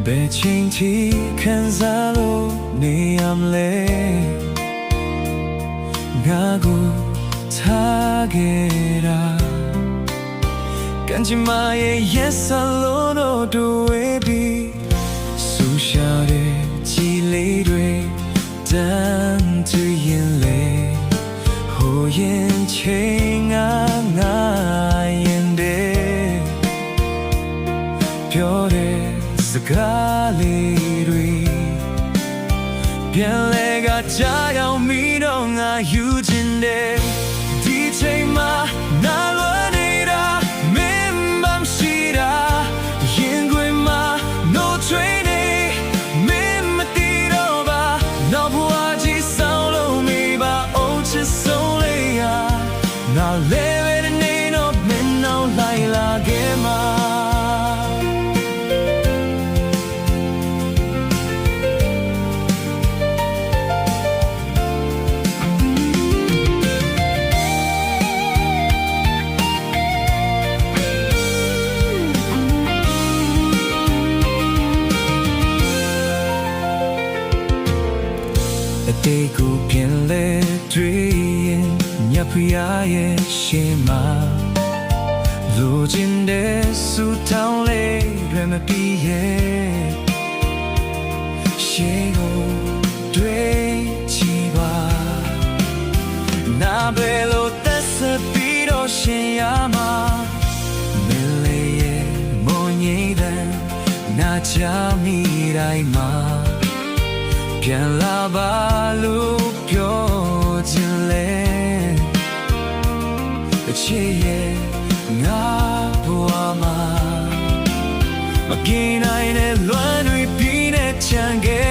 ဘယ်ချိန်ထိခံစားလို့နေရမလဲငါကိုထားခဲ့တာကံကြမ္မာရဲ့ yes လို့တော့တွေ့ပြီးဆူရှာတဲ့ကြည်လေးတွေတန်းတူရင်လေဟိုရင်ချိန်ငါရင်တဲ့ပြောတဲ့စကားလေးတွေပြန်လဲကကြားရောက်မိတော့ငါယူချင်တယ်ဒီချိန်မှာနာလွယ်နေတာမင်းမရှိတာရင်ခွင်မှာ no train မင်းမတည်တော့ပါနောက်ဘဝကြီးဆောင်လို့မိပါအိုးချစ်ဆုံးလေးရငါလဲပဲနေတော့မင်းနောက်လိုက်လာခဲ့မှာအတေးကိုပြင်လဲတွေ့ရင်ညဖျားရဲ့ရှေ့မှာလူချင်းတဲ့ဆူတောင်းလေးတွေမပြီးရဲ့ရှေ့ကိုတွေ့ချီပါနာဘယ်လိုသက်ဆက်ပြီးတော့ရှင်ရမှာမလေးရဲ့မုန်ငိမ့်တဲ့နာချမိတိုင်းမှာပြန်လာပါလို့ပြောချင်လေအချစ်ရဲ့ငါဘဝမှာမกินနိုင်တဲ့လွမ်းတွေပြီးတဲ့ချန်ခဲ့